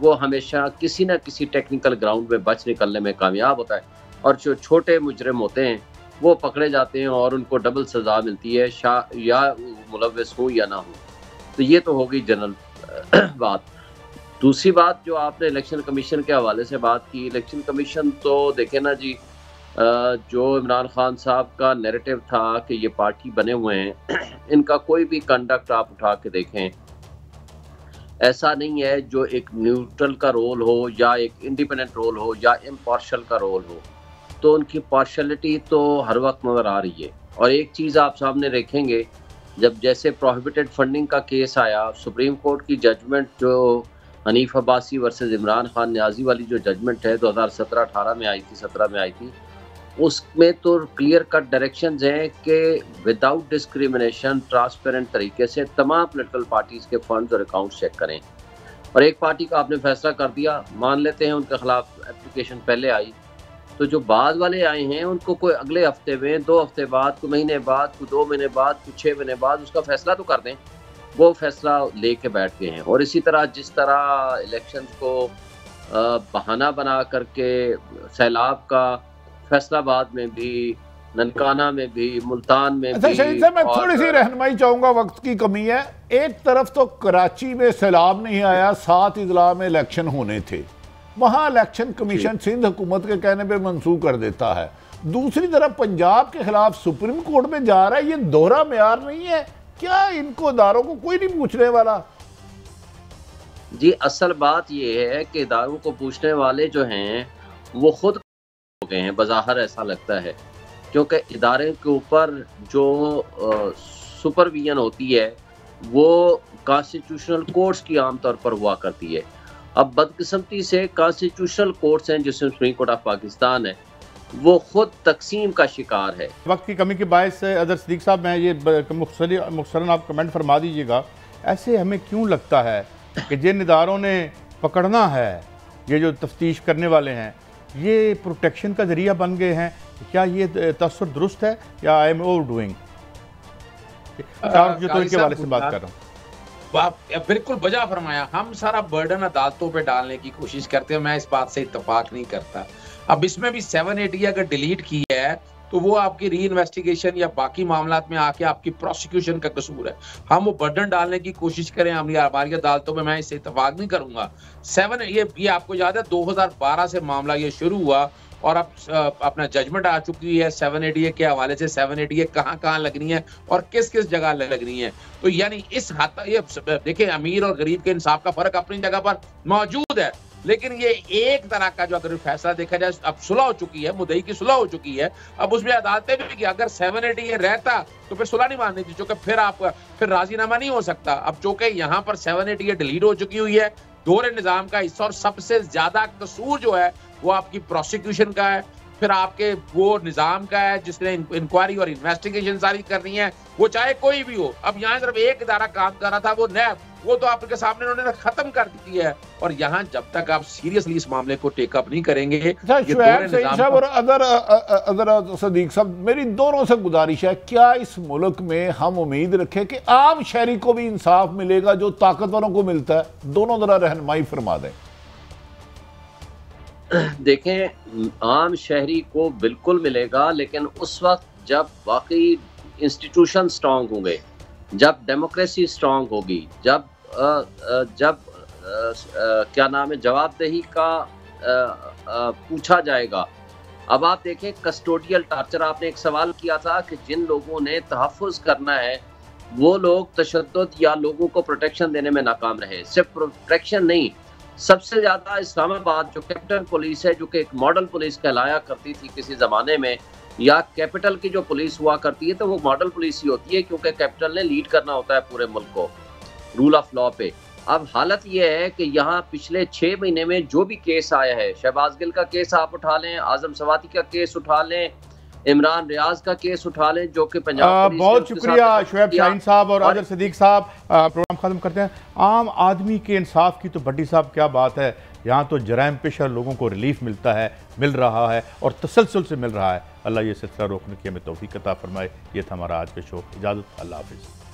वो हमेशा किसी न किसी टेक्निकल ग्राउंड में बच निकलने में कामयाब होता है, और जो छोटे मुजरिम होते हैं वो पकड़े जाते हैं और उनको डबल सज़ा मिलती है, या मुलव्विस हो या ना हो। तो ये तो होगी जनरल बात। दूसरी बात जो आपने इलेक्शन कमीशन के हवाले से बात की, इलेक्शन कमीशन तो देखें ना जी, जो इमरान खान साहब का नैरेटिव था कि ये पार्टी बने हुए हैं, इनका कोई भी कंडक्ट आप उठा के देखें, ऐसा नहीं है जो एक न्यूट्रल का रोल हो या एक इंडिपेंडेंट रोल हो या इम्पार्शल का रोल हो, तो उनकी पार्शलिटी तो हर वक्त नज़र आ रही है। और एक चीज़ आप सामने रखेंगे, जब जैसे प्रोहिबिटेड फंडिंग का केस आया, सुप्रीम कोर्ट की जजमेंट जो हनीफ अब्बासी वर्सेस इमरान खान न्याजी वाली जो जजमेंट है 2017-18 में आई थी, 17 में आई थी, उसमें तो क्लियर कट डायरेक्शंस हैं कि विदाउट डिस्क्रिमिनेशन ट्रांसपेरेंट तरीके से तमाम पॉलिटिकल पार्टीज़ के फंड्स और अकाउंट्स चेक करें। और एक पार्टी का आपने फैसला कर दिया, मान लेते हैं उनके खिलाफ एप्लीकेशन पहले आई, तो जो बाद वाले आए हैं उनको कोई अगले हफ्ते में, 2 हफ्ते बाद, कोई महीने बाद, कोई 2 महीने बाद, कोई 6 महीने बाद उसका फैसला तो कर दें। वो फैसला लेके बैठ गए हैं। और इसी तरह जिस तरह इलेक्शंस को बहाना बना करके सैलाब का फैसलाबाद में भी, ननकाना में भी, मुल्तान में भी। शहीद साहब, मैं थोड़ी सी रहनुमाई चाहूँगा, वक्त की कमी है। एक तरफ तो कराची में सैलाब नहीं आया, 7 अजला में इलेक्शन होने थे, वहाँ इलेक्शन कमीशन सिंध हुकूमत के कहने पे मंसूख कर देता है। दूसरी तरफ पंजाब के खिलाफ सुप्रीम कोर्ट में जा रहा है, ये दोहरा मेयार नहीं है क्या? इनको अदारों को कोई नहीं पूछने वाला। जी असल बात ये है कि इदारों को पूछने वाले जो हैं वो खुद हो गए हैं, बज़ाहिर ऐसा लगता है, क्योंकि इदारे के ऊपर जो सुपरविजन होती है वो कॉन्स्टिट्यूशनल कोर्ट्स की आमतौर पर हुआ करती है। अब बदकिस्मती से कॉन्स्टिट्यूशनल कोर्ट्स हैं जिसमें सुप्रीम कोर्ट ऑफ पाकिस्तान है, वो खुद तकसीम का शिकार है। वक्त की कमी के बायस से अदर सिद्दीक साहब, मैं ये मुख्तसरन आप कमेंट फरमा दीजिएगा, ऐसे हमें क्यों लगता है कि जिन इदारों ने पकड़ना है, ये जो तफ्तीश करने वाले हैं, ये प्रोटेक्शन का जरिया बन गए हैं? क्या ये तस्वर दुरुस्त है या आई एम ओवर डूइंग? जो तो इनके वाले से बात कर रहा हूँ। बिल्कुल बजा फरमाया। हम सारा बर्डन अदालतों पे डालने की कोशिश करते हैं, मैं इस बात से इत्तेफाक नहीं करता। अब इसमें भी 780 अगर डिलीट की है तो वो आपकी री इन्वेस्टिगेशन या बाकी मामलात में आके आपकी प्रोसिक्यूशन का कसूर है। हम वो बर्डन डालने की कोशिश करें हमारी अदालतों में, मैं इससे इत्तेफाक नहीं करूंगा। ये आपको याद है 2012 से मामला ये शुरू हुआ और अब अपना जजमेंट आ चुकी है 780 के हवाले से। 780 कहाँ लगनी है और किस किस जगह लगनी है। तो यानी इस हद ये देखिए, अमीर और गरीब के इंसाफ का फर्क अपनी जगह पर मौजूद है, लेकिन ये एक तरह का जो अगर फैसला देखा जाए, अब सुलह हो चुकी है, मुद्दई की सुलह हो चुकी है। अब उसमें अदालतें भी कि अगर 780 रहता तो फिर सुलह नहीं माननी थी, क्योंकि फिर राजीनामा नहीं हो सकता। अब चूंकि यहाँ पर 780 डिलीट हो चुकी हुई है, दोहरे निजाम का हिस्सा, और सबसे ज्यादा कसूर जो है वो आपकी प्रोसिक्यूशन का है, फिर आपके वो निजाम का है जिसने इंक्वायरी और इन्वेस्टिगेशन सारी करनी है, वो चाहे कोई भी हो। अब यहाँ सिर्फ एक इदारा काम कर रहा था, वो नैब, वो तो आपके सामने उन्होंने खत्म कर दी है। और यहाँ जब तक आप सीरियसली इस मामले को टेकअप नहीं करेंगे, और अदर सदीक साहब, मेरी दोनों से गुजारिश है, क्या इस मुल्क में हम उम्मीद रखें कि आम शहरी को भी इंसाफ मिलेगा जो ताकतवरों को मिलता है? दोनों जरा रहनुमाई फरमा दें। देखें, आम शहरी को बिल्कुल मिलेगा, लेकिन उस वक्त जब वाकई इंस्टीट्यूशन स्ट्रांग होंगे, जब डेमोक्रेसी स्ट्रांग होगी, जब क्या नाम है, जवाबदेही का पूछा जाएगा। अब आप देखें, कस्टोडियल टार्चर, आपने एक सवाल किया था कि जिन लोगों ने तहफ़्फ़ुज़ करना है वो लोग तशद्दुद या लोगों को प्रोटेक्शन देने में नाकाम रहे। सिर्फ प्रोटेक्शन नहीं, सबसे ज्यादा इस्लामाबाद जो कैपिटल पुलिस है, जो कि एक मॉडल पुलिस कहलाया करती थी किसी जमाने में, या कैपिटल की जो पुलिस हुआ करती है तो वो मॉडल पुलिस ही होती है, क्योंकि कैपिटल ने लीड करना होता है पूरे मुल्क को रूल ऑफ लॉ पे। अब हालत ये है कि यहाँ पिछले 6 महीने में जो भी केस आया है, शहबाज गिल का केस आप उठा लें, आजम सवाती का केस उठा लें, इमरान रियाज का केस उठा लें, जो कि पंजाब बहुत शुक्रिया शुएब शाहीन साहब और आदिल सिद्दीक साहब। प्रोग्राम खत्म करते हैं। आम आदमी के इंसाफ की तो भट्टी साहब क्या बात है, यहाँ तो जराइम पेशा लोगों को रिलीफ मिलता है, मिल रहा है और तसलसल से मिल रहा है। अल्लाह ये सिलसिला रोकने की हमें तौफीक अता फरमाए। ये था हमारा आज का शो। इजाज़त, अल्लाह हाफिज़।